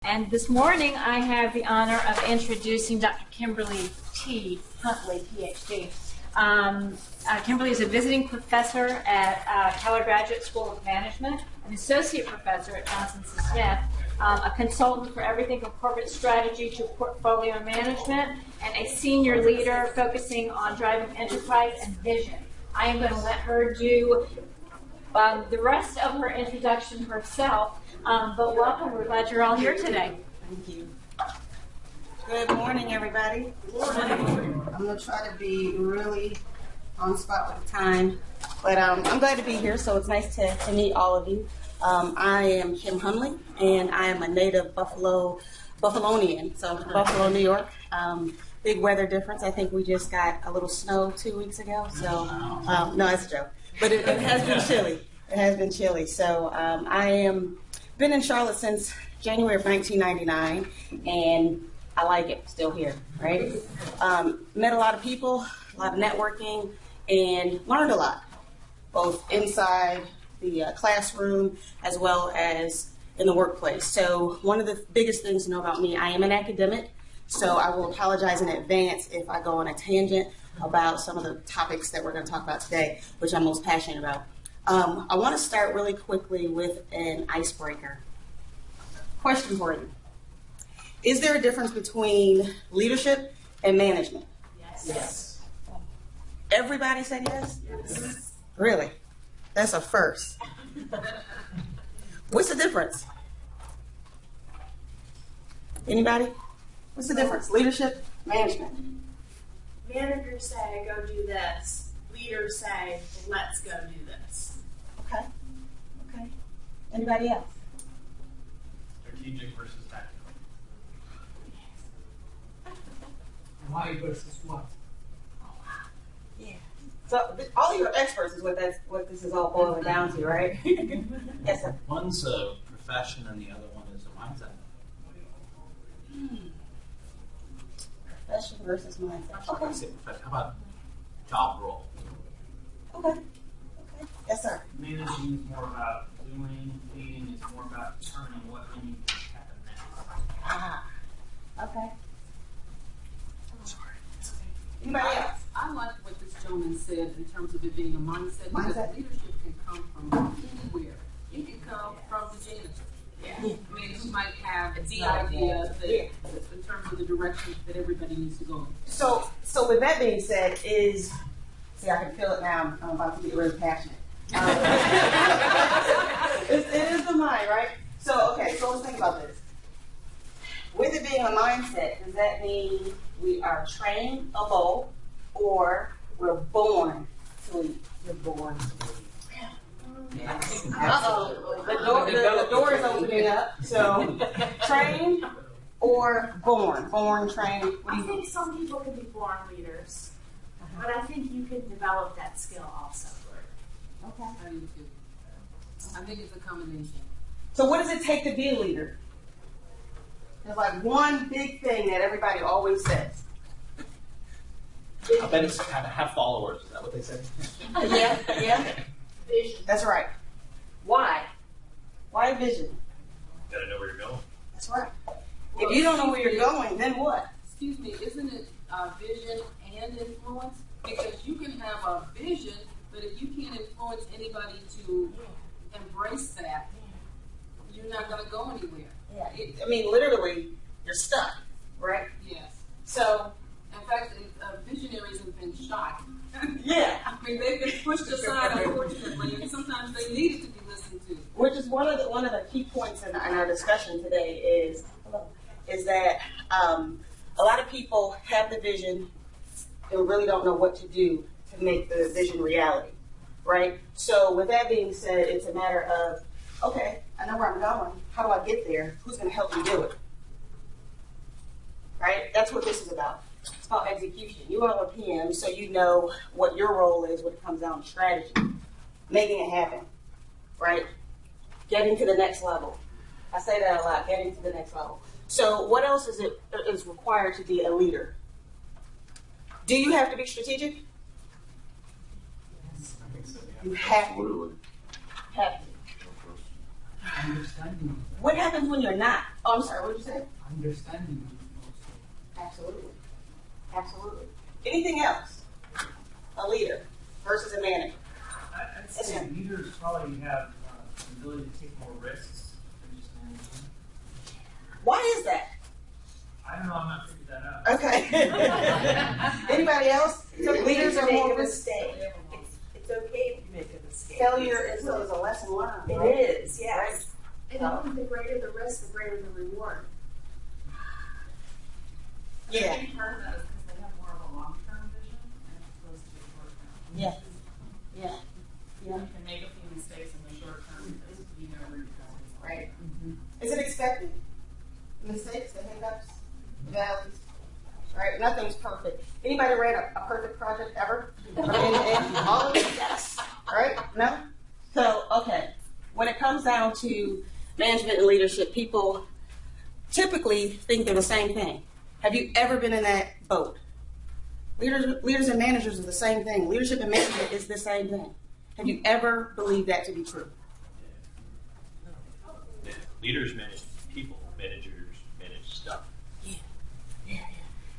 And this morning I have the honor of introducing Dr. Kimberly T. Hunley, PhD. Kimberly is a visiting professor at Keller Graduate School of Management, an associate professor at Johnson C. Smith, a consultant for everything from corporate strategy to portfolio management, and a senior leader focusing on driving enterprise and vision. I am going to let her do the rest of her introduction herself. But welcome, we're glad you're all here today. Thank you. Good morning, everybody. Good morning. I'm going to try to be really on spot with the time, but I'm glad to be here, so it's nice to meet all of you. I am Kim Hunley, and I am a native Buffalonian, so Buffalo, New York. Big weather difference. I think we just got a little snow 2 weeks ago, so no, it's a joke. But it has been chilly. It has been chilly. So I am been in Charlotte since January of 1999, and I like it. Still here, right? Met a lot of people, a lot of networking, and learned a lot, both inside the classroom as well as in the workplace. So one of the biggest things to know about me, I am an academic, so I will apologize in advance if I go on a tangent about some of the topics that we're going to talk about today, which I'm most passionate about. I want to start really quickly with an icebreaker. Question for you. Is there a difference between leadership and management? Yes. Everybody said yes? Yes. Really? That's a first. What's the difference? Anybody? What's the difference? Leadership, management? Managers say, go do this. Leaders say, let's go do this. Okay. Okay. Anybody else? Strategic versus tactical. Why versus what? Yeah. So all your experts is what this is all boiling down to, right? Yes, sir. One's a profession and the other one is a mindset. Profession versus mindset. How about, say profession? How about job role? Okay. Okay. Yes, sir. Managing is more about doing, leading is more about determining what we need to happen next. Ah. Okay. Sorry. Anybody else? I like what this gentleman said in terms of it being a mindset, because leadership can come from anywhere. You can come from the janitor. Yeah. I mean, you might have the idea that in terms of the direction that everybody needs to go in. So with that being said, see, I can feel it now. I'm about to get really passionate. It is the mind, right? So let's think about this. With it being a mindset, does that mean we are trained a bowl, or we're born to lead? You're born to lead. Uh-oh. The door is opening up. So, trained or born? Born, trained. I think some people can be born leaders, but I think you can develop that skill also. Okay. I do too. I think it's a combination. So what does it take to be a leader? There's like one big thing that everybody always says. I bet it's have followers. Is that what they say? Yeah. Vision. That's right. Why? Why vision? You gotta know where you're going. That's right. If you don't know where you're going, then what? Excuse me, isn't it vision and influence? Because you can have a vision, but if you can't influence anybody to embrace that, you're not going to go anywhere. Yeah. I mean, literally, you're stuck, right? Yes. So, in fact, visionaries have been shot. yeah. I mean, they've been pushed aside, unfortunately, and sometimes they needed to be listened to. Which is one of the key points in our discussion today is that a lot of people have the vision and really don't know what to do to make the vision reality, right? So with that being said, it's a matter of, okay, I know where I'm going. How do I get there? Who's going to help me do it? Right? That's what this is about. It's about execution. You are a PM, so you know what your role is when it comes down to strategy. Making it happen, right? Getting to the next level. I say that a lot, getting to the next level. So what else is required to be a leader? Do you have to be strategic? Yes, I think so, yeah. You have to. Absolutely. Have to. Understanding. What happens when you're not? Oh, I'm sorry, what did you say? Understanding also. Absolutely. Absolutely. Anything else? A leader versus a manager. I'd say leaders probably have the ability to take more risks than just managing. Why is that? I don't know, I'm not figured that out. Okay. Anybody else? Leaders are more risk. It's okay if you make a mistake. Failure is a lesson learned. It right? is, yes. And I think the greater the risk, the greater the reward. I Yeah. think part of that is because they have more of a long-term vision as opposed to a short-term. Yeah. Yeah. Yeah. You can make a few mistakes in the short term because you know where you're going. Right. Is it expected? Mistakes, the hiccups, the valleys. Right? Nothing's perfect. Anybody ran a perfect project ever? And all of it, yes. Right? No? So, okay. When it comes down to management and leadership, people typically think they're the same thing. Have you ever been in that boat? Leaders and managers are the same thing. Leadership and management is the same thing. Have you ever believed that to be true? Leaders manage people, managers manage stuff.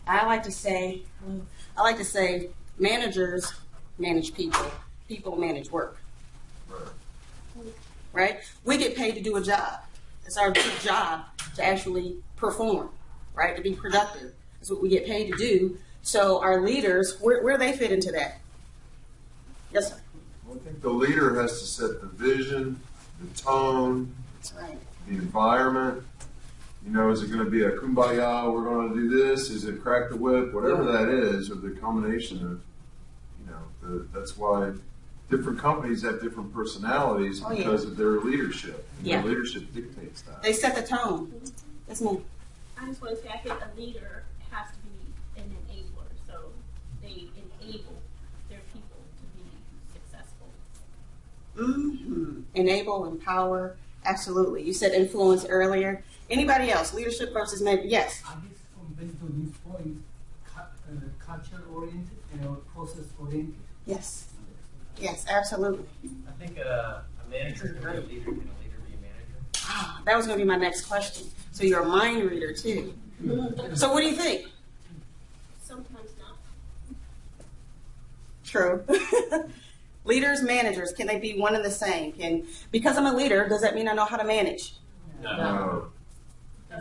I like to say managers manage people, people manage work. Right? We get paid to do a job. It's our job to actually perform, right? To be productive. That's what we get paid to do. So our leaders, where they fit into that? Yes, sir. Well, I think the leader has to set the vision, the tone, That's right. the environment. You know, is it going to be a kumbaya, we're going to do this? Is it crack the whip? Whatever that is, or the combination of, you know, that's why different companies have different personalities because of their leadership. And their leadership dictates that. They set the tone. That's me. I just want to say, I think a leader has to be an enabler, so they enable their people to be successful. Mm-hmm. Enable, empower, absolutely. You said influence earlier. Anybody else? Leadership versus management? Yes. I guess from based on this point, culture oriented and process oriented. Yes. Yes, absolutely. I think a manager can be a leader. Can a leader be a manager? Ah, that was going to be my next question. So you're a mind reader too. So what do you think? Sometimes not. True. Leaders, managers, can they be one and the same? Because I'm a leader, does that mean I know how to manage? No.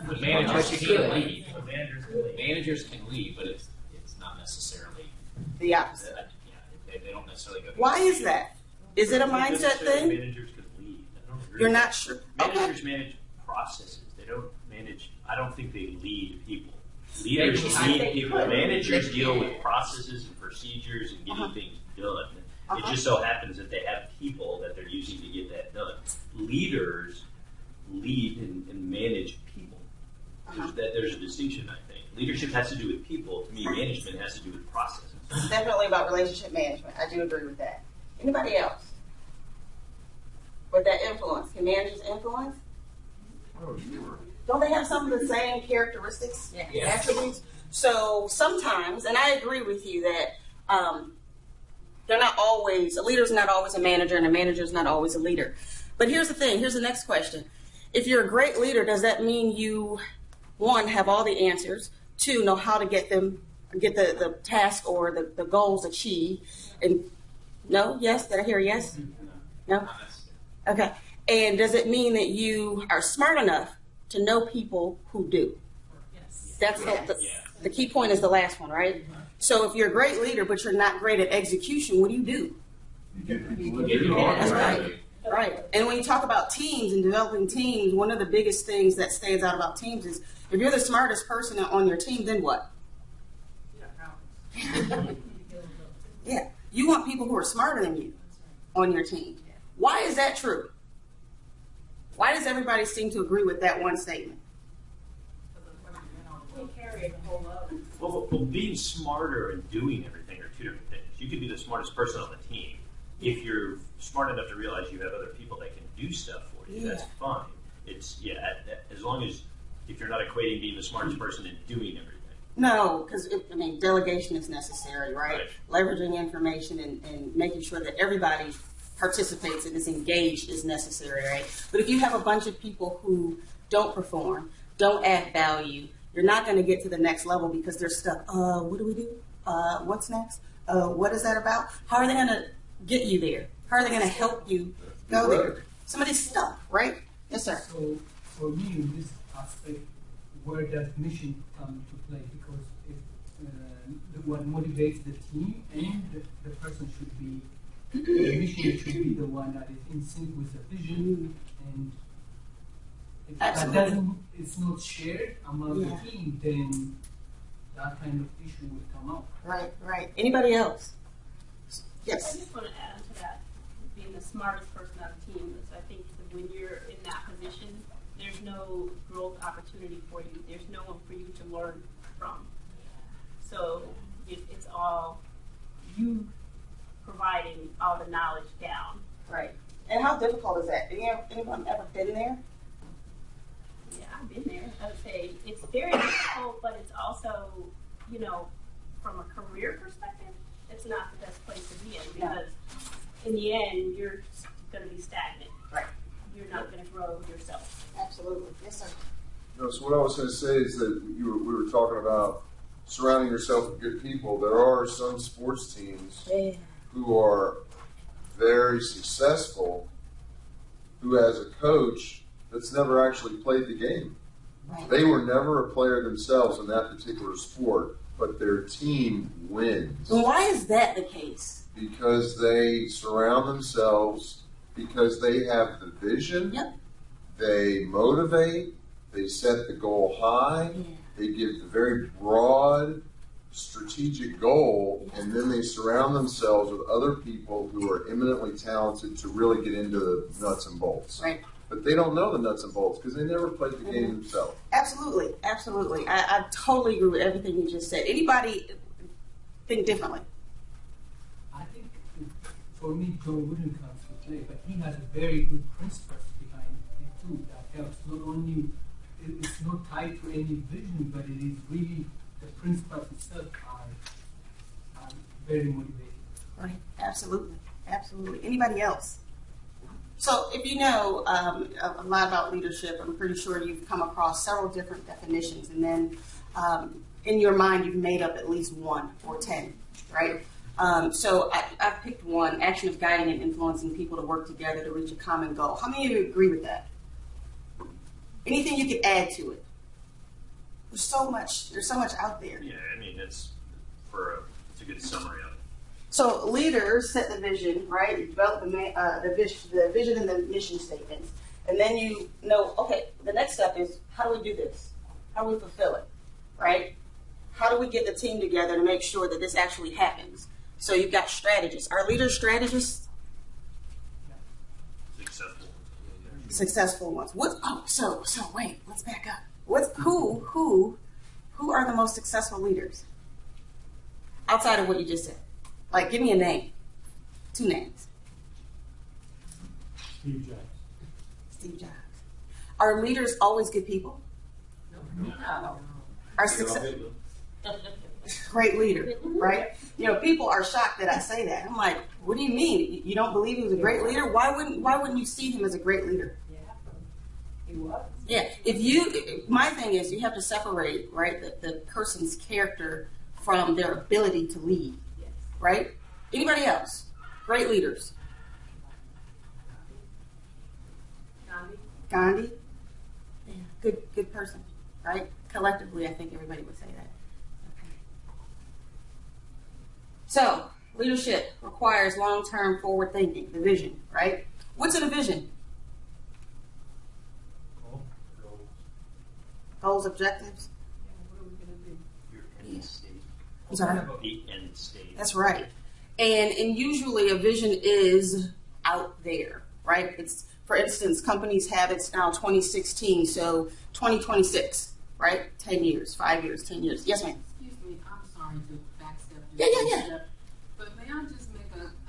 The managers can lead. Managers can lead, but it's not necessarily The opposite. They don't necessarily go. Why is that? Is it a mindset thing? Managers can lead. I don't agree You're with not that. sure. Managers Okay. manage processes. They don't manage. I don't think they lead people. Leaders lead people. Managers deal with processes and procedures and getting things done. It just so happens that they have people that they're using to get that done. Leaders lead and manage people. There's a distinction, I think. Leadership has to do with people. To me, management has to do with processes. It's definitely about relationship management. I do agree with that. Anybody else? With that influence, can managers influence? Oh, sure. Don't they have some of the same characteristics, Yeah. attributes? So sometimes, and I agree with you that they're not always, a leader's not always a manager and a manager's not always a leader. But here's the thing, here's the next question. If you're a great leader, does that mean you, one, have all the answers, two, know how to get the task or the goals achieved? And no? Yes? Did I hear a yes? No? Okay. And does it mean that you are smart enough to know people who do? Yes. That's the key point is the last one, right? So if you're a great leader, but you're not great at execution, what do? You get people to Get do people it. That's right. Right. And when you talk about teams and developing teams, one of the biggest things that stands out about teams is if you're the smartest person on your team, then what? Yeah. You want people who are smarter than you on your team. Why is that true? Why does everybody seem to agree with that one statement? We carry the whole load. Well, being smarter and doing everything are two different things. You could be the smartest person on the team. If you're smart enough to realize you have other people that can do stuff for you, that's fine. It's, as long as, if you're not equating being the smartest person and doing everything. No, because delegation is necessary, right? Leveraging information and making sure that everybody participates and is engaged is necessary, right? But if you have a bunch of people who don't perform, don't add value, you're not going to get to the next level because they're stuck. What do we do? What's next? What is that about? How are they going to get you there? How are they going to help you go there? Somebody's stuck, right? Yes, sir. So for me, in this aspect, where does mission come into play? Because if what motivates the team and the person should be, the mission should be the one that is in sync with the vision, and if that doesn't, it's not shared among the team, then that kind of issue will come up. Right, right. Anybody else? Yes. I just want to add to that, being the smartest person on the team is I think that when you're in that position, there's no growth opportunity for you. There's no one for you to learn from. So it's all you providing all the knowledge down. Right. And how difficult is that? Anyone ever been there? Yeah, I've been there. I would say it's very difficult, but it's also, you know, from a career perspective, it's not the best place to be in because in the end, you're going to be stagnant. Right. You're not going to grow yourself. Absolutely. Yes, sir. No, so what I was going to say is that we were talking about surrounding yourself with good people. There are some sports teams who are very successful who has a coach that's never actually played the game. Right. They were never a player themselves in that particular sport, but their team wins. And why is that the case? Because they surround themselves, because they have the vision, they motivate, they set the goal high, they give the very broad strategic goal, and then they surround themselves with other people who are eminently talented to really get into the nuts and bolts. Right. But they don't know the nuts and bolts because they never played the game themselves. Absolutely, absolutely. I totally agree with everything you just said. Anybody think differently? I think for me, John wouldn't come to play, but he has a very good principles behind it too that helps. Not only it's not tied to any vision, but it is really the principles itself are very motivating. Right. Absolutely, absolutely. Anybody else? So if you know a lot about leadership, I'm pretty sure you've come across several different definitions, and then in your mind you've made up at least 1 or 10, right? So I've picked one: action of guiding and influencing people to work together to reach a common goal. How many of you agree with that? Anything you could add to it? There's so much out there. Yeah, I mean, it's a good summary of it. So leaders set the vision, right? Develop the vision and the mission statements. And then you know, okay, the next step is how do we do this? How do we fulfill it, right? How do we get the team together to make sure that this actually happens? So you've got strategists. Are leaders strategists? Successful ones. So wait, let's back up. Who are the most successful leaders? Outside of what you just said. Like, give me a name. 2 names. Steve Jobs. Steve Jobs. Are leaders always good people? No. Are great leader, right? You know, people are shocked that I say that. I'm like, what do you mean? You don't believe he was a great leader? Why wouldn't you see him as a great leader? Yeah, he was. Yeah. My thing is, you have to separate, right, the person's character from their ability to lead. Right? Anybody else? Great leaders. Gandhi? Yeah. Good person. Right? Collectively, I think everybody would say that. Okay. So, leadership requires long-term forward thinking, the vision, right? What's in a vision? Goals, objectives? What are we going to do? Your end state. I'm sorry? The end state. That's right. And usually a vision is out there, right? It's, for instance, companies have it's now 2016, so 2026, right? 10 years, 5 years, 10 years. Yes, ma'am. Excuse me, I'm sorry to backstep you. Yeah. But may I just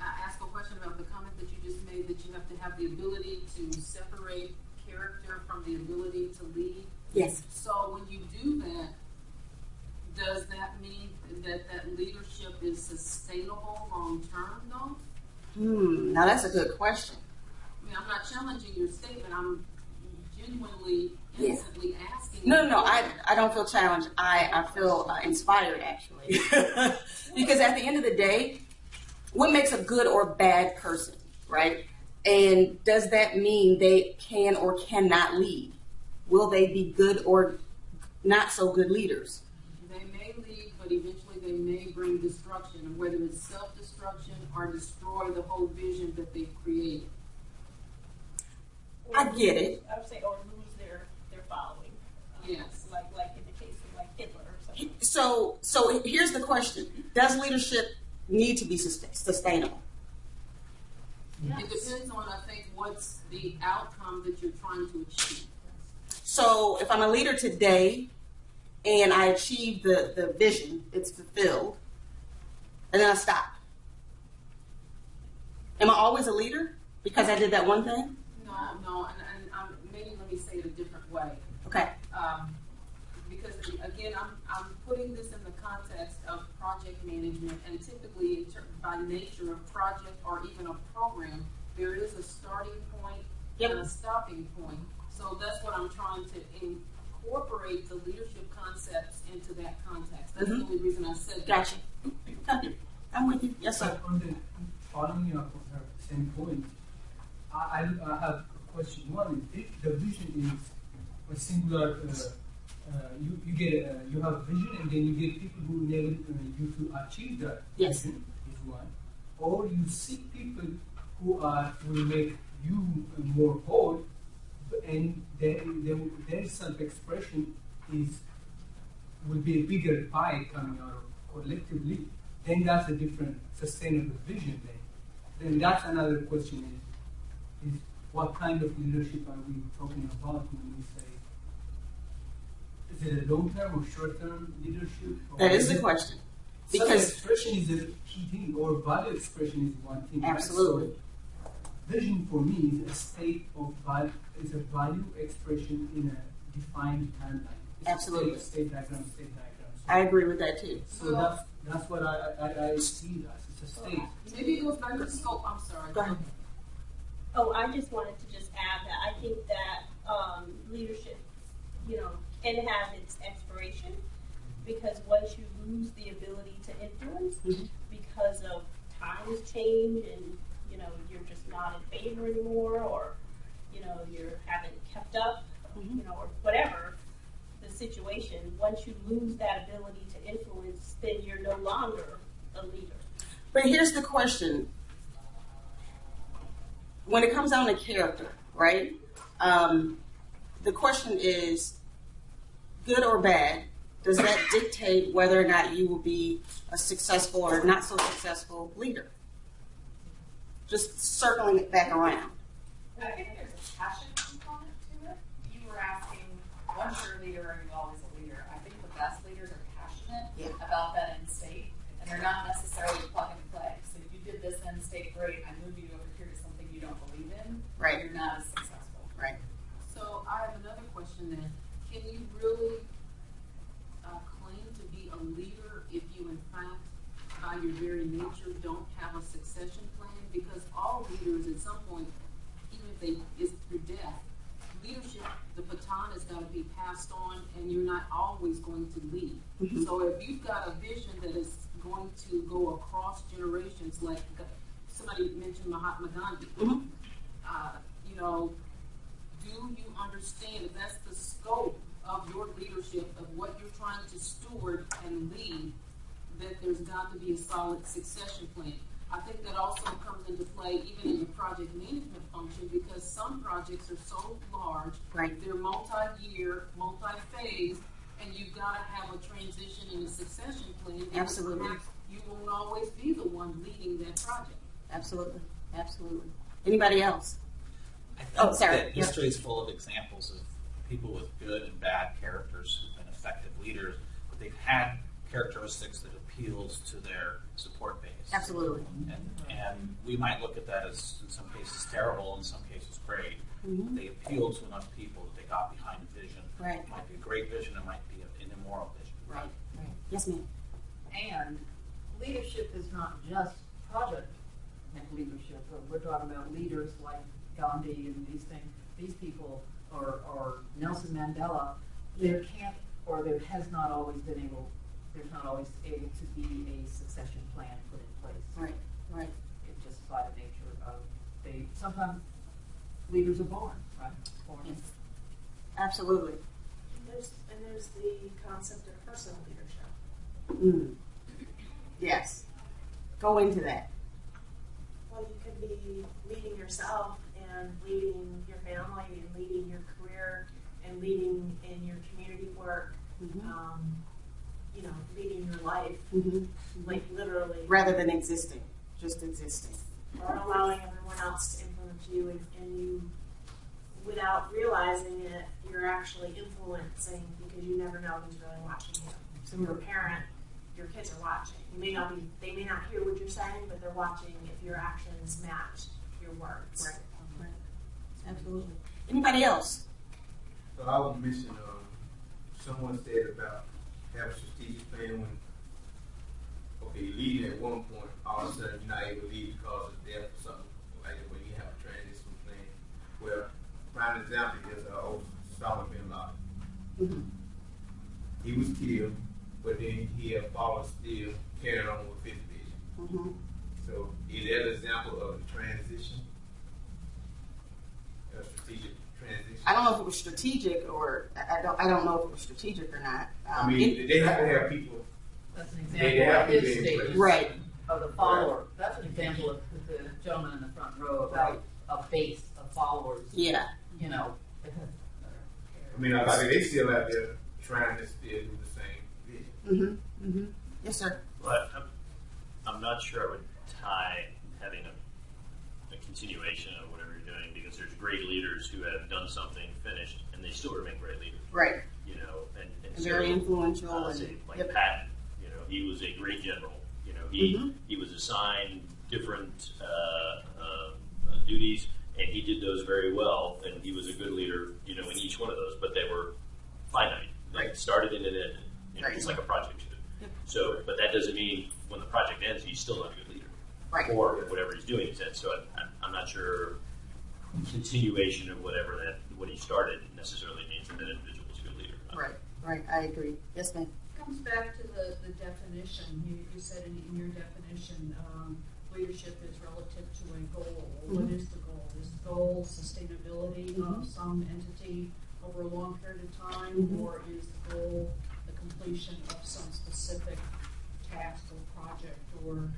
ask a question about the comment that you just made, that you have to have the ability to separate character from the ability to lead? Yes. So when you do that, does that mean that leadership is sustainable long term, though? Now that's a good question. I mean, I'm not challenging your statement. I'm genuinely, innocently asking. No, I don't feel challenged. I feel inspired, actually. Because at the end of the day, what makes a good or bad person, right? And does that mean they can or cannot lead? Will they be good or not so good leaders? They may lead, but eventually they may bring destruction, and whether it's self-destruction or destroy the whole vision that they've created. I get it. I would say, or lose their following. Yes. Like in the case of like Hitler or something. So here's the question: does leadership need to be sustainable? It depends on, I think, what's the outcome that you're trying to achieve. So if I'm a leader today and I achieve the vision, it's fulfilled, and then I stop. Am I always a leader because I did that one thing? No, and maybe let me say it a different way. Okay. Because again, I'm putting this in the context of project management, and typically, by nature of project or even a program, there is a starting point and a stopping point. So that's what I'm trying to incorporate the leadership concepts into that context. That's the only reason I said that. Gotcha. Okay. I'm with you. Yes, sir. On the following up on her same point, I have a question. One is, if the vision is a singular, you have a vision, and then you get people who enable you to achieve that vision is one, or you seek people who will make you more whole, and their self-expression will be a bigger pie coming out of collectively. Then that's a different sustainable vision. Then that's another question: is what kind of leadership are we talking about when we say? Is it a long-term or short-term leadership? That is the question. Because expression is a key thing, or value expression is one thing. Absolutely. Right? So vision for me is a state of value, is a value expression in a defined timeline. It's Absolutely. State diagram. So I agree with that too. So that's what I see it as. It's a state. Maybe it goes back to scope. I'm sorry. Go ahead. Oh, I just wanted to just add that I think that leadership, can have its expiration, because once you lose the ability to influence because of times change and you're just not in favor anymore, or you haven't kept up, or whatever the situation. Once you lose that ability to influence, then you're no longer a leader. But here's the question: when it comes down to character, right? The question is, good or bad, does that dictate whether or not you will be a successful or not so successful leader? Just circling it back around. I think there's a passion component to it. You were asking, once you're a leader, are you always a leader? I think the best leaders are passionate about that end state, and they're not necessarily plug and play. So if you did this end state, great, I move you over here to something you don't believe in, Right. you're not as successful. Right. So I have another question then. Can you really claim to be a leader if you, in fact, by your very nature, don't have a succession plan? Because all leaders, at some point, even if it's through death, leadership, the baton has got to be passed on, and you're not always going to lead. So if you've got a vision that is going to go across generations, like somebody mentioned Mahatma Gandhi, do you understand if that's the scope of your leadership, of what you're trying to steward and lead, that there's got to be a solid succession plan? I think that also comes into play even in the project management function, because some projects are so large, they're multi-year, multi-phase, and you've got to have a transition and a succession plan. Absolutely. Perhaps you won't always be the one leading that project. Absolutely. Absolutely. Anybody else? I think that history is full of examples of people with good and bad characters who've been effective leaders, but they've had characteristics that appeals to their support base. Absolutely. And we might look at that as, in some cases, terrible, in some cases, great. They appeal to enough people that they got behind a vision. Right. It might be a great vision, it might be an immoral vision. Right. Yes, ma'am. And leadership is not just project leadership. We're talking about leaders like Gandhi and these things. These people, or Nelson Mandela, there can't, or there has not always been able, there's not always able to be a succession plan put in place. Right, right. It's just by the nature of, sometimes leaders are born, right? Born. Yes. Absolutely. And there's the concept of personal leadership. Mm. Yes. Go into that. Well, you could be leading yourself and leading your family and leading your career and leading in your community work, leading your life, like literally. Rather than existing, just existing. Or allowing everyone else to influence you, and you, without realizing it, you're actually influencing because you never know who's really watching you. So you're a parent, your kids are watching. They may not hear what you're saying, but they're watching if your actions match your words. Right. Right. Absolutely. Anybody else? So I was missing. Someone said about having a strategic plan when, you're leading at one point, all of a sudden you're not able to lead because of death or something like that, when you have a transition plan. Well, prime example is Osama bin Laden. He was killed, but then he had followed still carrying on with his vision. So is that an example of a transition? A strategic transition? I don't know if it was strategic, or I don't know if it was strategic or not. They have to have people. That's an example of his stage, right, of the follower. Right. That's an example of the gentleman in the front row about a base of followers. Yeah. You know. They still out there trying to still do the same vision. Yes, sir. But I'm not sure I would tie having a continuation of whatever you're doing, because there's great leaders who have done something, finished, and they still remain great leaders. Right. And very influential. Patton, he was a great general. He was assigned different duties, and he did those very well, and he was a good leader, in each one of those, but they were finite. They started and it ended. It's like a project should. So, but that doesn't mean when the project ends, he's still not a good leader. Right. Or whatever he's doing is that. So I'm not sure continuation of what he started necessarily means that individual is a good leader. Right. I agree. Yes, ma'am. It comes back to the definition. You said in your definition, leadership is relative to a goal. What is the goal? Is the goal sustainability of some entity over a long period of time, or is the goal the completion of some specific task or project, or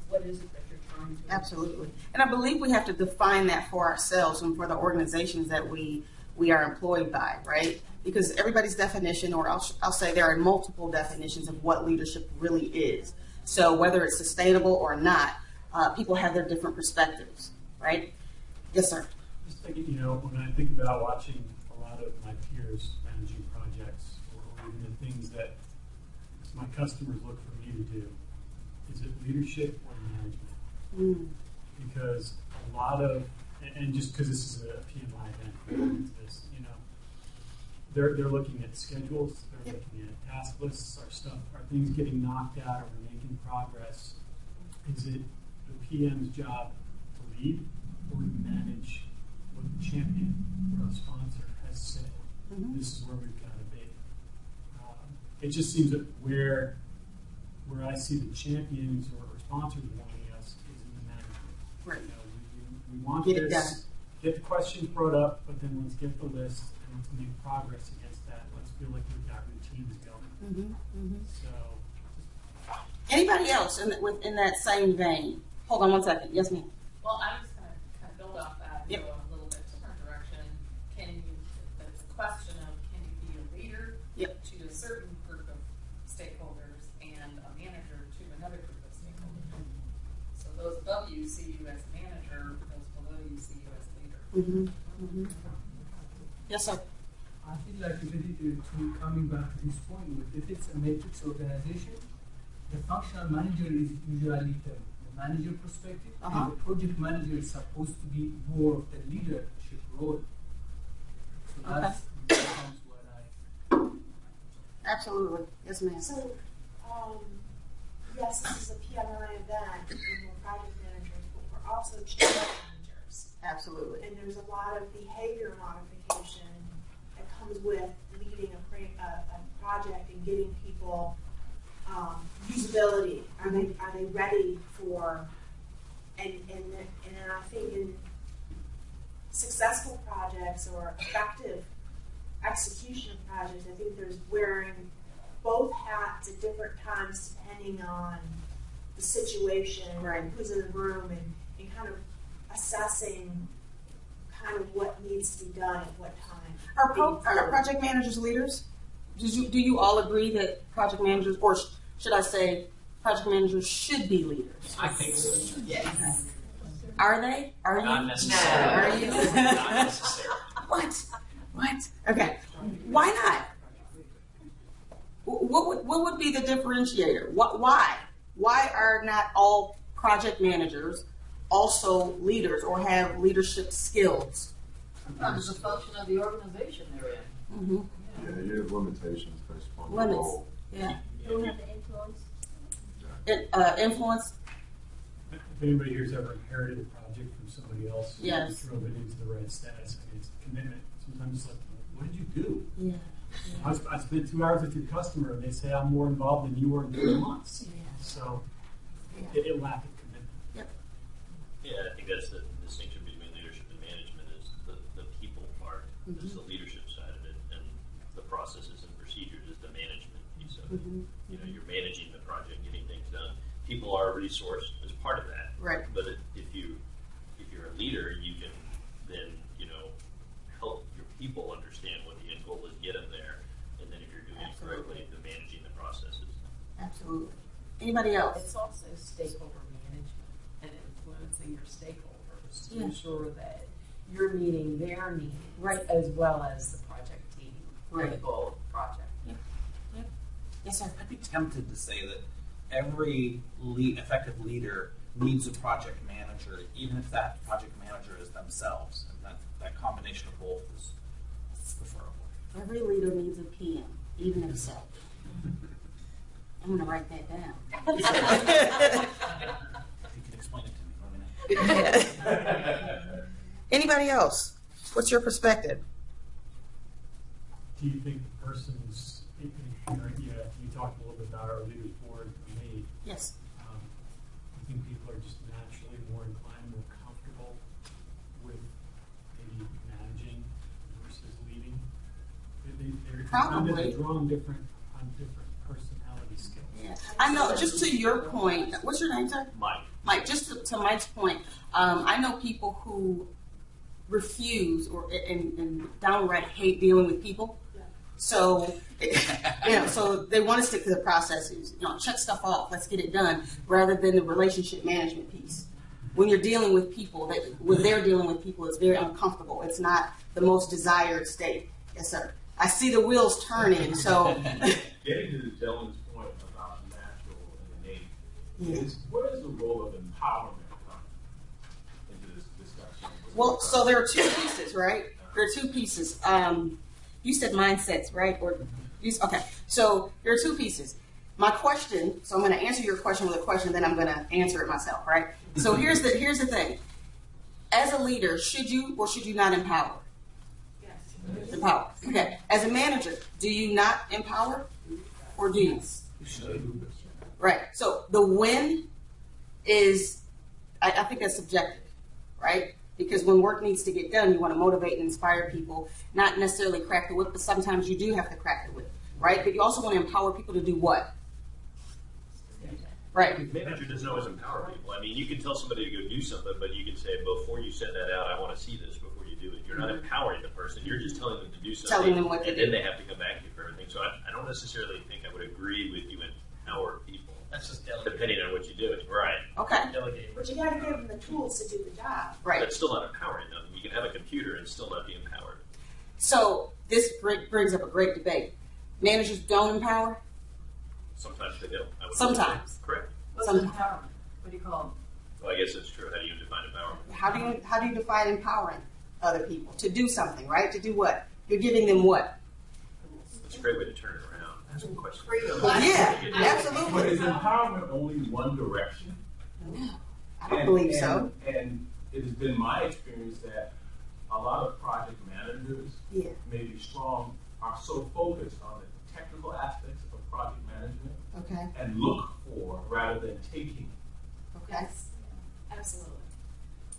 what is it that you're trying to Absolutely. And I believe we have to define that for ourselves and for the organizations that we are employed by, right? Because everybody's definition, or I'll say there are multiple definitions of what leadership really is. So whether it's sustainable or not, people have their different perspectives, right? Yes, sir. Just thinking, when I think about watching a lot of my peers managing projects, or even the things that my customers look for me to do, is it leadership or management? Because a lot of, and just because this is a PMI event, they're looking at schedules, they're looking at task lists, are things getting knocked out, are we making progress? Is it the PM's job to lead or to manage what the champion or the sponsor has said? This is where we've got to be. It just seems that where I see the champions or sponsors wanting us is in the management. Right. We want get this, it done. Get the questions brought up, but then let's get the list and let's make progress against that. Let's feel like we've got routines going. So, anybody else in that same vein? Hold on one second. Yes, ma'am. Well, I'm just going to kind of build off that and go in a little bit different direction. It's a question of, can you be a leader to a certain group of stakeholders and a manager to another group of stakeholders? So those above you see you as a manager, those below you see you as a leader. Yes, sir. I feel like to coming back to this point, if it's a matrix organization, the functional manager is usually the manager perspective, and the project manager is supposed to be more of the leadership role. So that's what I. Absolutely. Yes, ma'am. So, yes, this is a PMI event, and we're project managers, but we're there's a lot of behavior modification that comes with leading a project and getting people usability. Are they ready for? And I think in successful projects or effective execution of projects, I think there's wearing both hats at different times depending on the situation and who's in the room and kind of assessing kind of what needs to be done at what time. Are project managers leaders? Do you all agree that project managers, or should I say, project managers should be leaders? I think so. Yes. Are they? Are you? Not necessarily. Are you? Not necessarily. What? Okay. Why not? What would be the differentiator? Why? Why are not all project managers also leaders or have leadership skills? It's a function of the organization they're in. Mm-hmm. Yeah, you have limitations based upon the Limits. role. Yeah. Don't have the influence. Influence. If anybody here's ever inherited a project from somebody else, Yes. and drove it into the right status, I mean, it's a commitment. Sometimes it's like, what did you do? Yeah. I spent 2 hours with your customer, and they say I'm more involved than you were in 3 months. Yeah. So Yeah. it lacked commitment. Yep. Yeah, I think that's the distinction between leadership and management is the people part is the leadership side of it, and the processes and procedures is the management piece of it. Mm-hmm. You know, you're managing the project, getting things done. People are a resource as part of that. Right. But if you're a leader, you can then help your people understand what the end goal is, get them there, and then if you're doing it correctly, the managing the processes. Absolutely. Anybody else? It's also stakeholder management and influencing your stakeholders to Yeah. ensure that you're meeting their needs, Right. as well as the project team for the Right. goal of the project. Yes, sir. I'd be tempted to say that every effective leader needs a project manager, even if that project manager is themselves, and that combination of both is preferable. Every leader needs a PM, even himself. I'm going to write that down. If you can explain it to me, let me know. Anybody else? What's your perspective? Do you think the person's inherent? You talked a little bit about our leaders board for me. Yes. I think people are just naturally more inclined, more comfortable with maybe managing versus leading. They're Probably. drawn on different personality skills. Yeah. I know, just to your point, what's your name, sir? Mike. Mike, just to Mike's point, I know people who refuse and downright hate dealing with people. So, so they want to stick to the processes, check stuff off, let's get it done, rather than the relationship management piece. When you're dealing with people, when they're dealing with people, it's very uncomfortable. It's not the most desired state. Yes, sir. I see the wheels turning, so. Getting to the gentleman's point about natural and innate, Yes. what is the role of empowerment into this discussion? Well, so there are two pieces, right? There are two pieces. You said mindsets, right? Okay. So there are two pieces. My question. So I'm going to answer your question with a question, then I'm going to answer it myself, right? So here's the thing. As a leader, should you or should you not empower? Yes. Empower. Okay. As a manager, do you not empower, or do you? You should. Right. So the win is, I think that's subjective, right? Because when work needs to get done, you want to motivate and inspire people, not necessarily crack the whip, but sometimes you do have to crack the whip, right? But you also want to empower people to do what? Right. Manager doesn't always empower people. I mean, you can tell somebody to go do something, but you can say, before you send that out, I want to see this before you do it. You're not empowering the person. You're just telling them to do something. Telling them what to and do. then they have to come back to you for everything. So I don't necessarily think I would agree with you empower people. That's just delegating. Depending on what you do. Right. Okay. Delegating. But you got to give them the tools to do the job. Right. That's still not empowering them. You can have a computer and still not be empowered. So this brings up a great debate. Managers don't empower? Sometimes they do. I would Sometimes. say. Correct. What's Sometimes. empowerment? What do you call Well, I guess that's true. How do you define empowerment? How do you define empowering other people to do something, right? To do what? You're giving them what? It's a great way to turn it around. That's a good question. Yeah, But absolutely. is empowerment only one direction? No, I don't believe so. And it has been my experience that strong are so focused on the technical aspects of project management Okay. and look for rather than taking. Okay. Yes, absolutely.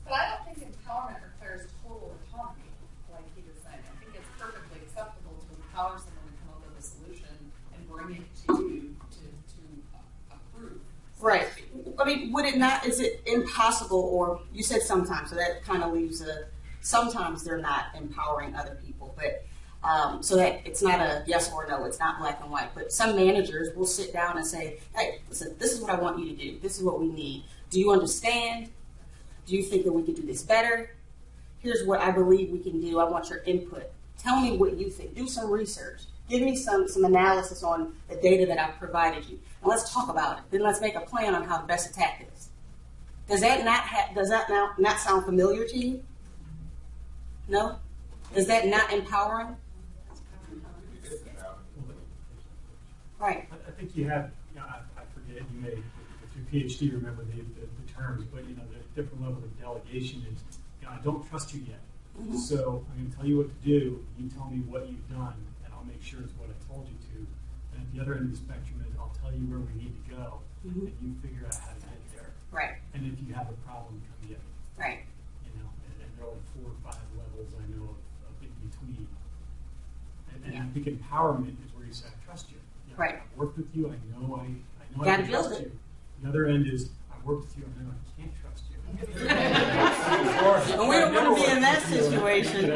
But I don't think empowerment requires total autonomy, like he was saying. I think it's perfectly acceptable to empower someone to come up with a solution and bring it to you to approve. Right. I mean, would it not, is it impossible, or you said sometimes, so that kind of leaves sometimes they're not empowering other people, but so that it's not a yes or no, it's not black and white, but some managers will sit down and say, hey, listen, this is what I want you to do. This is what we need. Do you understand? Do you think that we could do this better? Here's what I believe we can do. I want your input. Tell me what you think. Do some research. Give me some analysis on the data that I've provided you. And let's talk about it. Then let's make a plan on how to best attack this. Does that not sound familiar to you? No? Is that not empowering? Right. I think you have, I forget, you may, with your PhD, remember the terms, but the different level of delegation is, I don't trust you yet. Mm-hmm. So I'm going to tell you what to do. You tell me what you've done, and I'll make sure it's what I told you to. And at the other end of the spectrum is I'll tell you where we need to go, mm-hmm. and you figure out how to get there. Right. And if you have a problem, come get me. Right. And there are like 4 or 5 levels I know of in between. And I think empowerment is where you say, I trust you. Right. I've worked with you. I know I can trust you. The other end is I've worked with you. I know I can't trust you. And we don't want to be in that situation.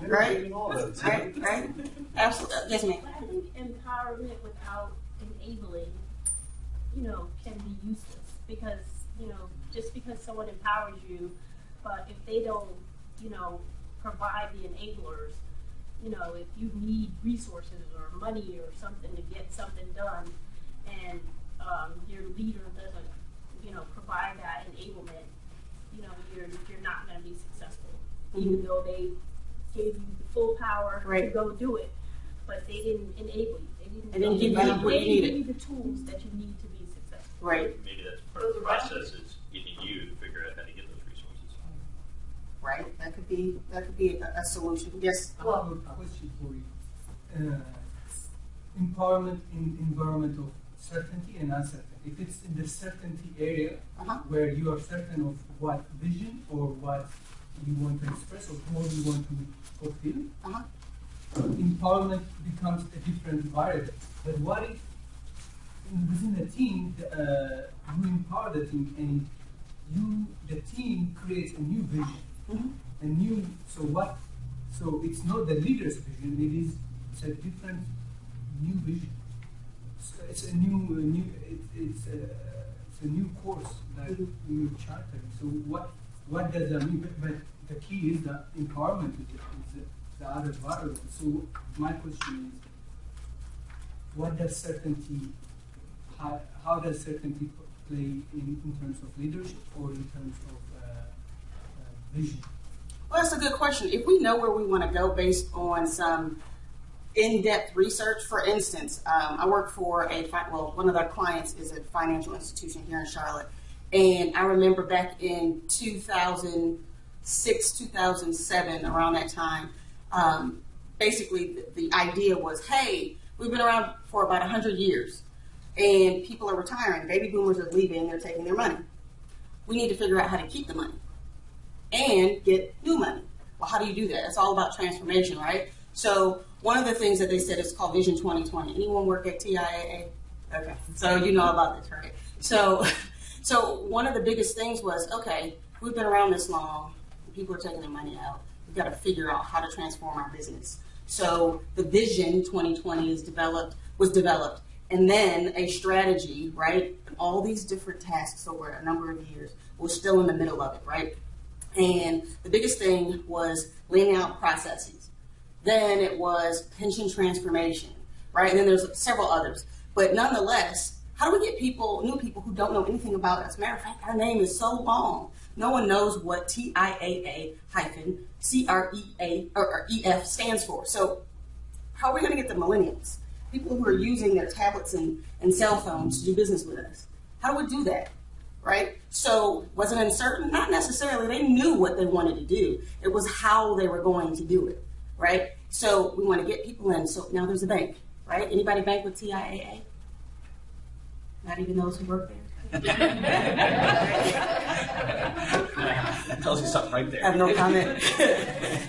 Right? Right? Absolutely. Yes, ma'am. I think empowerment without enabling, can be useless because, just because someone empowers you, but if they don't, provide the enablers, if you need resources or money or something to get something done, and your leader doesn't, provide that enablement, you're not going to be successful, mm-hmm. even though they gave you the full power to go do it, but they didn't enable you. They didn't give you the tools that you need to be successful. Right. Maybe that's part of the process is getting you to figure out how to get those resources. Right. That could be a solution. Yes. I have a question for you. Empowerment in environment of certainty and uncertainty. If it's in the certainty area where you are certain of what vision or what you want to express or how you want to fulfill, empowerment becomes a different variable. But what if within a team you empower the team and the team creates a new vision, so it's not the leader's vision, it's a different new vision. So it's a new course that you're chartering. So what does that mean? But the key is that empowerment is the other variable. So my question is, what does certainty? How does certainty play in terms of leadership or in terms of vision? Well, that's a good question. If we know where we want to go based on some in-depth research, for instance, I work for one of our clients is a financial institution here in Charlotte, and I remember back in 2006, 2007, around that time, basically the idea was, hey, we've been around for about 100 years, and people are retiring. Baby boomers are leaving. They're taking their money. We need to figure out how to keep the money and get new money. Well, how do you do that? It's all about transformation, right? So one of the things that they said is called Vision 2020. Anyone work at TIAA? Okay, so you know about this, right? So one of the biggest things was, okay, we've been around this long. People are taking their money out. We've got to figure out how to transform our business. So the Vision 2020 was developed, and then a strategy, right? And all these different tasks over a number of years. We're still in the middle of it, right? And the biggest thing was laying out processes. Then it was pension transformation, right? And then there's several others. But nonetheless, how do we get new people who don't know anything about us? Matter of fact, our name is so long. No one knows what TIAA-CREA stands for. So how are we going to get the millennials, people who are using their tablets and cell phones to do business with us? How do we do that, right? So was it uncertain? Not necessarily. They knew what they wanted to do. It was how they were going to do it. right? So we want to get people in. So now there's a bank, right? Anybody bank with TIAA? Not even those who work there? That tells you something right there. I have no comment.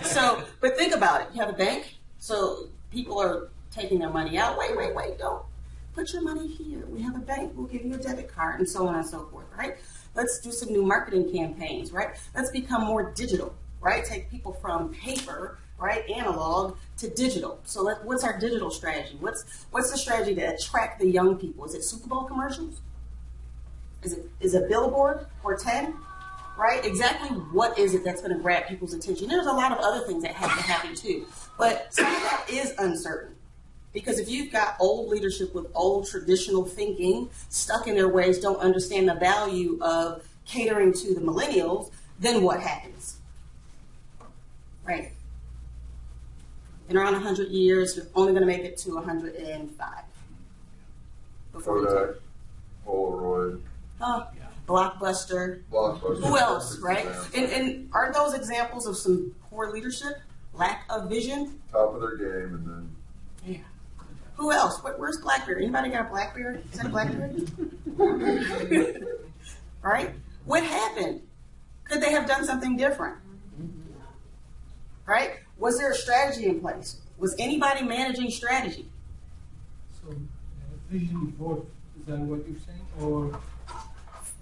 So, but think about it. You have a bank, so people are taking their money out. Wait, don't. Put your money here. We have a bank. We'll give you a debit card and so on and so forth, right? Let's do some new marketing campaigns, right? Let's become more digital, right? Take people from paper, right, analog, to digital. So what's our digital strategy? What's the strategy to attract the young people? Is it Super Bowl commercials? Is it billboard or 10? Right? Exactly what is it that's going to grab people's attention? There's a lot of other things that have to happen too. But some of that is uncertain. Because if you've got old leadership with old traditional thinking, stuck in their ways, don't understand the value of catering to the millennials, then what happens? Right? In around 100 years, you're only going to make it to 105. Kodak, Polaroid. Blockbuster. Who else, right? And aren't those examples of some poor leadership, lack of vision? Top of their game, and then. Yeah. Who else? Where's BlackBerry? Anybody got a BlackBerry? Is that a BlackBerry? Right? What happened? Could they have done something different? Right? Was there a strategy in place? Was anybody managing strategy? So, vision board, is that what you're saying? Or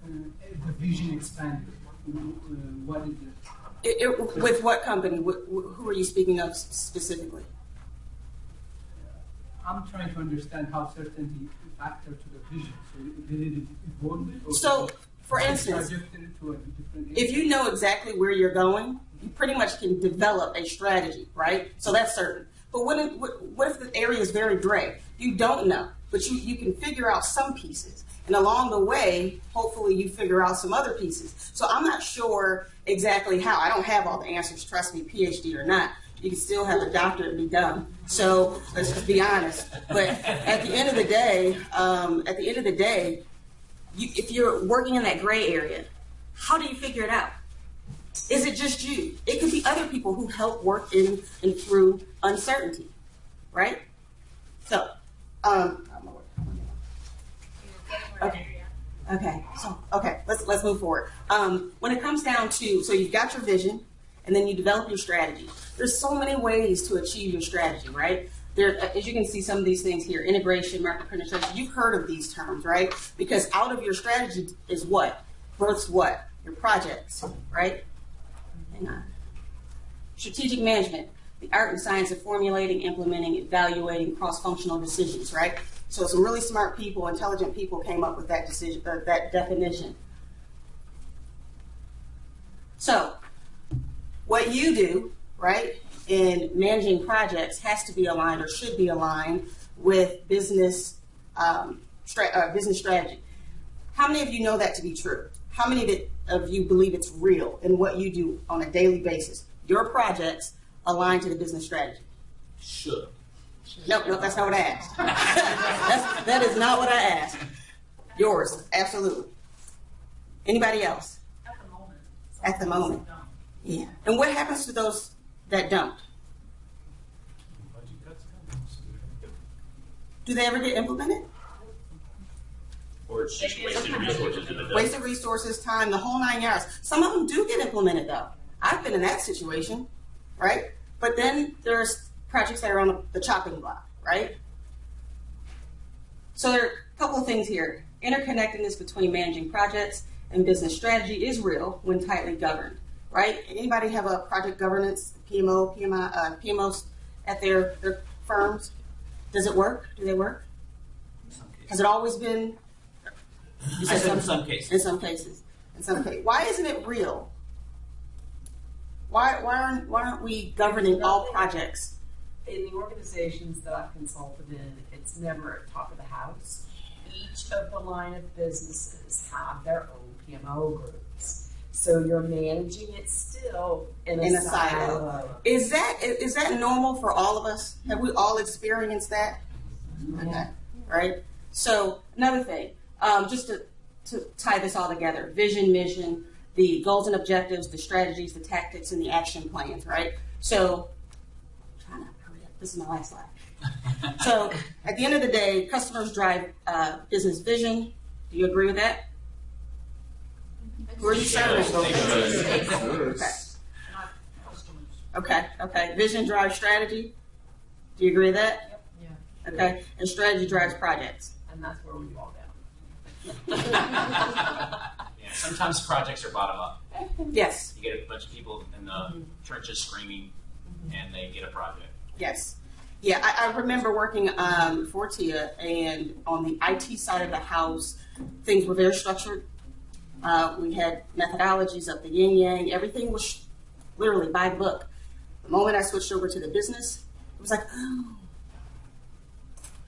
the vision expanded? What is it? With what company? Who are you speaking of specifically? I'm trying to understand how certainty factor to the vision. So did it evolve? So, for instance, if you know exactly where you're going, you pretty much can develop a strategy, right? So that's certain. But what if the area is very gray? You don't know, but you can figure out some pieces. And along the way, hopefully you figure out some other pieces. So I'm not sure exactly how. I don't have all the answers, trust me, PhD or not. You can still have a doctorate and be dumb. So let's just be honest. But at the end of the day, if you're working in that gray area, how do you figure it out? Is it just you? It could be other people who help work in and through uncertainty, right? So, Okay. Let's move forward. When it comes down to, so you've got your vision, and then you develop your strategy. There's so many ways to achieve your strategy, right? There, as you can see, some of these things here: integration, market penetration. You've heard of these terms, right? Because out of your strategy is what births what your projects, right? Hang on. Strategic management, the art and science of formulating, implementing, evaluating cross-functional decisions, right? So some really smart people, intelligent people came up with that decision, that definition. So what you do, right, in managing projects has to be aligned or should be aligned with business strategy. How many of you know that to be true? How many of you believe it's real in what you do on a daily basis? Your projects align to the business strategy. Should. No, that's not what I asked. That is not what I asked. Yours, absolutely. Anybody else? At the moment. Yeah. And what happens to those that don't? Do they ever get implemented? Or it's just wasted resources in the Wasted resources, time, the whole 9 yards. Some of them do get implemented, though. I've been in that situation, right? But then there's projects that are on the chopping block, right? So there are a couple of things here. Interconnectedness between managing projects and business strategy is real when tightly governed, right? Anybody have a project governance, PMOs at their firms? Does it work? Do they work? Has it always been? You said in some cases. In some cases. Why isn't it real? Why aren't we governing all projects? In the organizations that I've consulted in, it's never at top of the house. Each of the line of businesses have their own PMO groups. So you're managing it still in a silo. Is that normal for all of us? Have we all experienced that? Okay. Right? So another thing, just to tie this all together, vision, mission, the goals and objectives, the strategies, the tactics, and the action plans, right? So This is my last slide. So at the end of the day, customers drive business vision. Do you agree with that? Who are you serving? Okay. Vision drives strategy. Do you agree with that? Yep. Yeah. Okay. And strategy drives projects. And that's where we fall down. Yeah, sometimes projects are bottom up. Yes. You get a bunch of people in the trenches screaming, and they get a project. Yes. Yeah, I remember working for TIA, and on the IT side of the house, things were very structured. We had methodologies of the yin yang. Everything was literally by the book. The moment I switched over to the business, it was like, oh,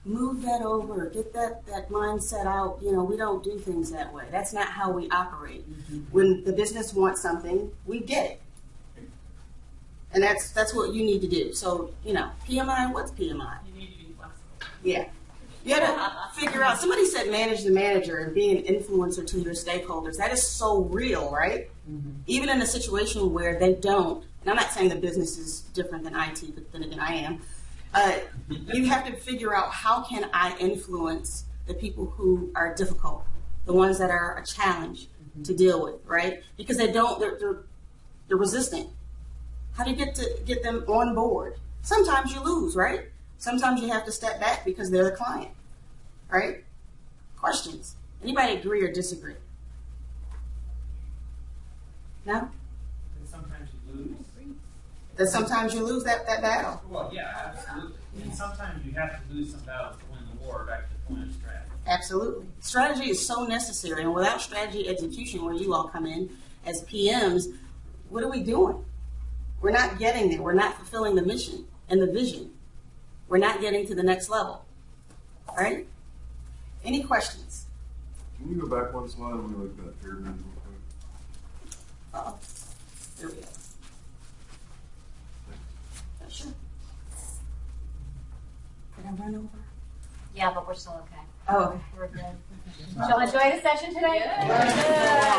move that over, get that mindset out. You know, we don't do things that way. That's not how we operate. When the business wants something, we get it. And that's what you need to do. So, you know, PMI, what's PMI? You need to be flexible. Yeah. You got to figure out, somebody said manage the manager and be an influencer to your stakeholders. That is so real, right? Even in a situation where they don't, and I'm not saying the business is different than IT, but then again I am, you have to figure out how can I influence the people who are difficult, the ones that are a challenge to deal with, right? Because they don't, they're resistant. How do you get them on board? Sometimes you lose, right? Sometimes you have to step back because they're the client, right? Questions? Anybody agree or disagree? No? And sometimes you lose. That sometimes you lose that battle. Well, yeah, absolutely. And sometimes you have to lose some battles to win the war, back to the point of strategy. Absolutely. Strategy is so necessary, and without strategy execution, where you all come in as PMs, what are we doing? We're not getting there. We're not fulfilling the mission and the vision. We're not getting to the next level. All right? Any questions? Can you go back one slide and we look at that pyramid real quick? Uh-oh. There we go. Sure. Did I run over? Yeah, but we're still okay. Oh, okay. We're good. Did y'all enjoy the session today? Yeah. We're good.